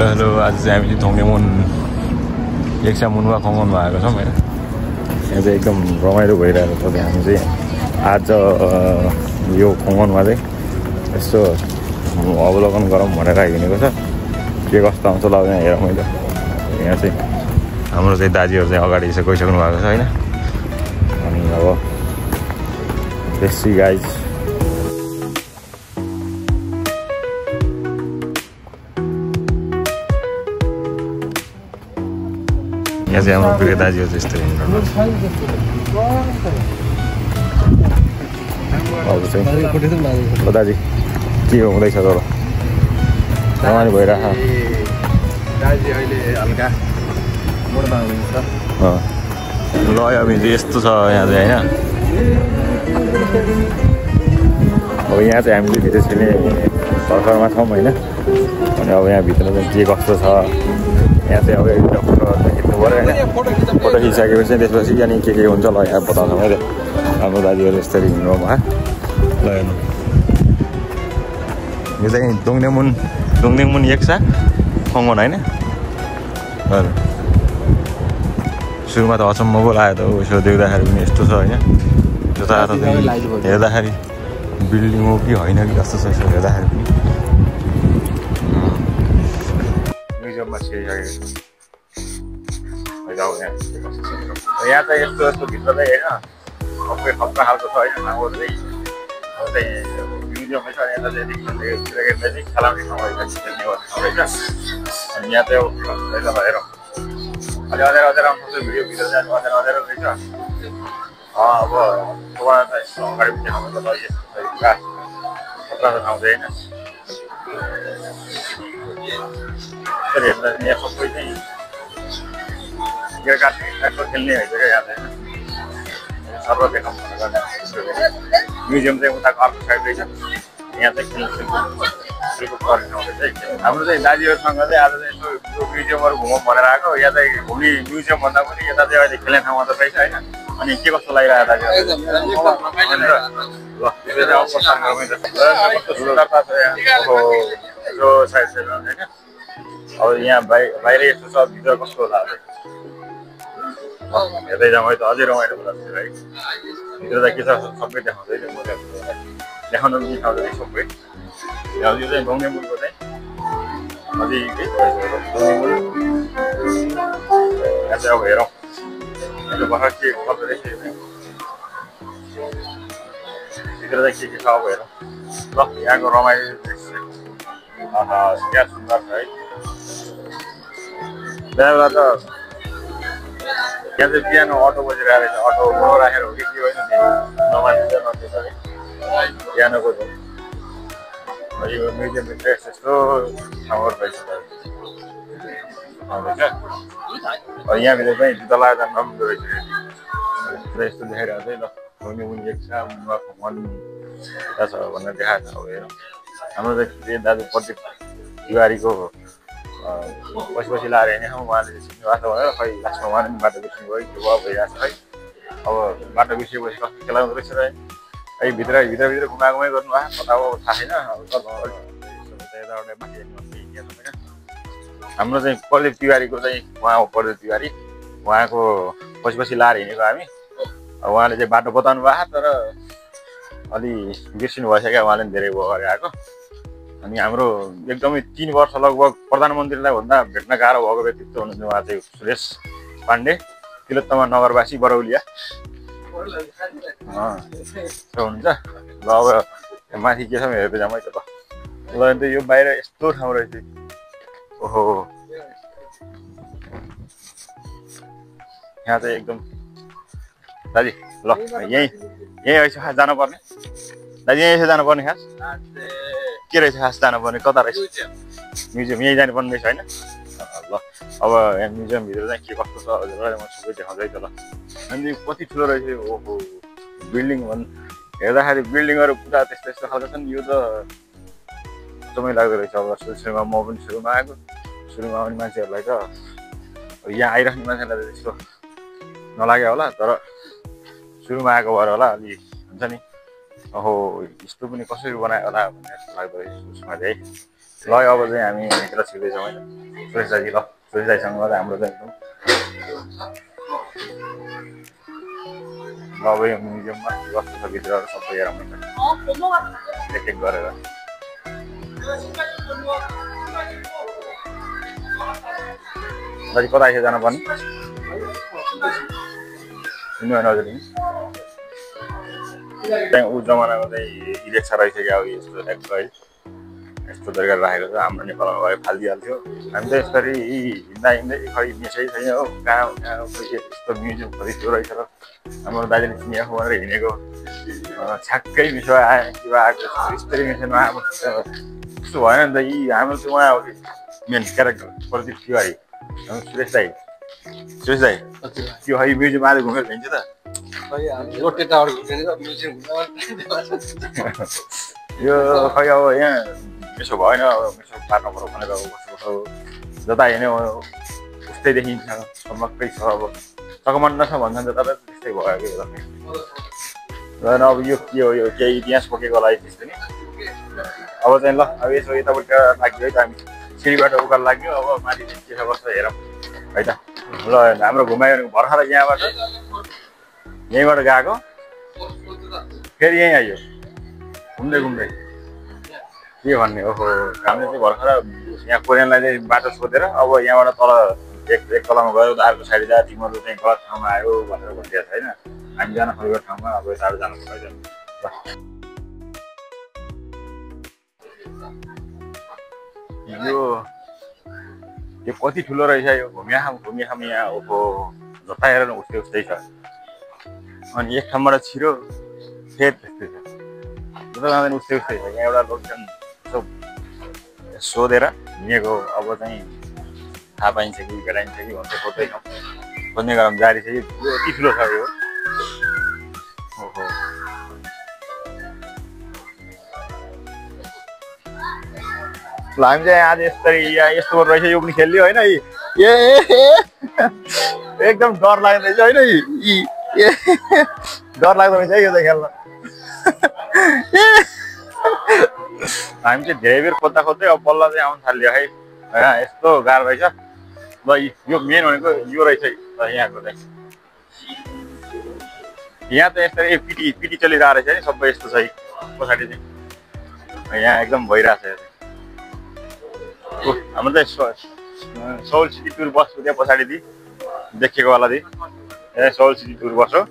Hello आज चाहिँ हामी थोङ्गेमुन एकसा मुनमा खङ्गनमा आएको छौँ होइन। यहाँ चाहिँ एकदम रमाइलो भइरहेको छ। हामी चाहिँ आज यो खङ्गनमा चाहिँ यसो अवलोकन गरौँ भनेर हिँडेको छ। के कस्तो आउँछ ल यहाँ हेरौँ मैले। यहाँ चाहिँ हाम्रो चाहिँ दाजुहरू चाहिँ अगाडि चाहिँ गइसक्नु भएको छ होइन। अनि अब बेसी गाइज यहाँ चाहिँ हाम्रो प्रिय दाजुहरू चाहिँ यस्तो हिँड्नु अब चाहिँ दाजु के हुँदैछ तर रमाइलो भइरहेको दाजु अहिले हल्का मोडमा हुनुहुन्छ। ल अब चाहिँ यस्तो छ यहाँ चाहिँ होइन। अब यहाँ चाहिँ हामी चाहिँ भित्र छिर्ने सरकारमा छौँ होइन। अनि अब यहाँभित्र चाहिँ के कस्तो छ यहाँ चाहिँ अब एउटा फोटो खिच्नु पऱ्यो होइन। फोटो खिचिसकेपछि त्यसपछि अनि के हुन्छ ल यहाँ बताउँछ मैले। हाम्रो दाजुहरू यस्तरी हिँड्नु भयो ल हेर्नु। यो चाहिँ दोङदेमुन एकसा खङ्गन होइन। सुरुमा त अचम्म पो लाग्यो त उसो देख्दाखेरि पनि यस्तो छ होइन। जताततै हेर्दाखेरि बिल्डिङ हो कि होइन कि जस्तो छ यसो हेर्दाखेरि पनि। म्युजियममा छिरिसकेको यहाँ चाहिँ यस्तो यस्तो भित्र चाहिँ होइन सबै खप्का खालको छ होइन। हाम्रो चाहिँ म्युजियममै छ। यहाँ चाहिँ क्रिकेटलाई चाहिँ खेलाउने ठाउँ रहेछ, खेल्ने गर्ने ठाउँ रहेछ। अनि यहाँ चाहिँ हेरौँ अलि अँध्यारो आउँछ भिडियो भित्र जानु अँध्यारो रहेछ। अब तपाईँलाई चाहिँ अगाडि देखाउनु त यस्तो खतरा ठाउँ चाहिँ होइन। यसरी हेर्दा यहाँ सबै चाहिँ क्रिकेट टाइपको खेल्ने होइन क्या यहाँ चाहिँ सर्व देखाउनु भनेर म्युजियम चाहिँ उताको अर्को साइड रहेछ। यहाँ चाहिँ खेल्ने गर्ने ठाउँ रहेछ। हाम्रो चाहिँ दाजुहरूसँग चाहिँ आज चाहिँ यसो म्युजियमहरू घुमौँ भनेर आएको। यहाँ चाहिँ घुम्ने म्युजियम भन्दा पनि यता चाहिँ अहिले खेल्ने ठाउँमा त रहेछ होइन। अनि के कस्तो लागिरहेको दाजु? ल त्यो चाहिँ अब प्रस्थान गरौँ है त। कस्तो सुन्दर छ यहाँ साइड साइडमा होइन। अब यहाँ बाहिर यस्तो छ, भित्र कस्तो होला हेर्दै जाउँ है त। अझै रमाइलो होला है। भित्र चाहिँ के छ सबै देखाउँछ है। मैले देखाउन दिखाउँछ है सबै। यो चाहिँ दोङदेमुनको चाहिँ अझै दोङदेमुन यहाँ चाहिँ अब हेरौँ भर्खर के कस्तो रहेछ भित्र चाहिँ के छ अब हेरौँ ल। यहाँको रमाइलो दृश्य क्या सुन्दर छ है। बेला त यहाँ चाहिँ पियानो अटो बजिरहेको रहेछ। अटो मोडो राखेर हो कि के होइन नमानिन्छ नदिन्छ है पियानोको चाहिँ। यो म्युजियमभित्र यस्तो ठाउँहरू रहेछ यहाँभित्र चाहिँ जुत्ता लगाएर जानु राम्रो रहेछ। यस्तो देखाइरहेको छ है ल। दोङदेमुन एकसा मुनमा खङ्गन छ भनेर देखाएको छ। अब हेरौँ हाम्रो चाहिँ दाजु प्रदीप तिवारीको पछि लाएर हिँडेको उहाँले सिक्नु भएको छ भनेर खै लास्टमा उहाँले पनि बाटो बिर्सिनु गयो के भयो भइरहेको छ है। अब बाटो बिर्सिएपछि कस्तो खेलाउँदो रहेछ र है। भित्र घुमाघुमाइ गर्नु भयो कता अब थाहा छैन। अब माथि हाम्रो चाहिँ प्रदीप तिवारीको चाहिँ उहाँ हो प्रदीप तिवारी। उहाँको पछि लाएर हिँडेको हामी। अब उहाँले चाहिँ बाटो बताउनु भएको तर अलि बिर्सिनु भएछ क्या। उहाँले पनि धेरै भयो अगाडि आएको। अनि हाम्रो एकदमै 3 वर्ष लगभग प्रधानमन्त्रीलाई भन्दा भेट्न गाह्रो भएको व्यक्तित्व हुनुहुन्छ उहाँ चाहिँ सुरेश पाण्डे, तिलोत्तमा नगरवासी बरौलिया हुनुहुन्छ। ल अब माथि के छ हेर्दै जाउँ है त। ल अन्त यो बाहिर यस्तो ठाउँ रहेछ। ओहो यहाँ चाहिँ एकदम दाजु ल यहीँ रहेछ खास जानुपर्ने दाजु। यहीँ जानुपर्ने खास के रहेछ खास जानुपर्ने कता रहेछ? म्युजियम यहीँ जानुपर्ने रहेछ होइन। ल अब यहाँ म्युजियमभित्र चाहिँ के कस्तो छ हजुरलाई म सबै देखाउँछ है त ल। अनि कति ठुलो रहेछ। ओहो बिल्डिङ हेर्दाखेरि बिल्डिङहरू पुरा त्यस्तो खालको छन्। यो त एकदमै लाग्दो रहेछ। अब सुरुमा म पनि सुरुमा आएको। सुरुमा आउने मान्छेहरूलाई त यहाँ आइराख्ने मान्छेलाई त त्यस्तो नलाग्यो होला तर सुरुमा आएको भएर होला अलि हुन्छ नि। ओहो यस्तो पनि कसरी बनायो होला भन्ने लाग्दो रहेछ उसमा चाहिँ। ल अब चाहिँ हामी भित्र छिर्दैछौँ होइन सुरेश दाजी ल सुरेश दाजीसँग गर्दा हाम्रो चाहिँ एकदम ल अब यो म्युजियममा कस्तो छ भित्रहरू सबै हेरौँ एक एक गरेर दाजु कता आइसक्यो जानुपर्ने हिँड्नु होइन हजुर त्यहाँ ऊ जमानाको चाहिँ इलेक्सा रहिसक्यो अब यस्तो टाइपको है यस्तो तरिकाले राखेको छ हाम्रो नेपालमा गयो फालिदिइहाल्थ्यो हामी त यसरी हिँड्दा हिँड्दै खै मिसै छैन हो कहाँ कहाँ यस्तो म्युजियम खै त्यो रहेछ र हाम्रो दाजुले चिनिएको भनेर हिँडेको छ्याक्कै मिसो आयो कि आएको यस्तरी मिसो नआएको त्यस्तो भएन नि त यी हाम्रो चाहिँ उहाँ हो कि मेन क्यारेक्टर प्रदीप तिवारी सुरेश दाई त्यो खै म्युजियम आज घुमेर हिँड्छ त यो खै अब यहाँ मिसो भएन अब मिसो पार्न पऱ्यो भनेर अब कस्तो जता हिँड्यो उस्तै देखिन्छ समक्कै छ अब चकमन्न छ भन्छ नि त तपाईँ त्यस्तै भयो कि झन् अब यो के हो यो केही इतिहास बोकेको लागि त्यस्तो नि अब चाहिँ ल अब यसो यतापट्टि लाग्यो है त हामी सिँढीबाट उकालो लाग्यो अब माथि के छ कस्तो हेरौँ है त ल हाम्रो घुमायो भर्खर यहीँबाट गएको फेरि यहीँ आइयो घुम्दै घुम्दै के भन्ने ओहो हामीले चाहिँ भर्खर यहाँ कोरियनलाई चाहिँ बाटो सोधेर अब यहाँबाट तल एक तलामा गयो अर्को साइड जा तिमीहरू चाहिँ गलत ठाउँमा आयो भनेर भनिदिएको छ होइन हामी जान खोजेको ठाउँमा अब यताबाट जानु पर्दैन यो कति ठुलो रहेछ यो घुमियाखाम यहाँ ओहो जता हेरेर उस्तै उस्तै छ अनि एक ठाउँबाट छिरो फेरि त्यस्तै छ जता जाँदैन उस्तै उस्तै छ यहाँ एउटा लोकेसन यसो सोधेर हिँडेको अब चाहिँ थाहा पाइन्छ कि भेटाइन्छ कि भन्छ खोज्दैछौँ खोज्ने क्रम जारी छ यो यति ठुलो छ यो ओहो ल हामी चाहिँ आज यस्तरी यस्तो रहेछ यो पनि खेल्यो होइन ए एकदम डर लाग्दो रहेछ होइन डर लाग्दो रहेछ है यो चाहिँ खेल्न हामी चाहिँ धेरै बेर खोज्दा खोज्दै अब बल्ल चाहिँ आउनु थाल्यो है यस्तो गाह्रो रहेछ ल यो मेन भनेको यो रहेछ यहाँको चाहिँ यहाँ त यस्तरी पिटी चलिरहेको रहेछ नि सबै यस्तो छ पछाडि चाहिँ यहाँ एकदम भइरहेछ हाम्रो चाहिँ सोल सिटी टुर बस त्यहाँ पछाडि देखेको वाला ए सोल सिटी टुर बस हो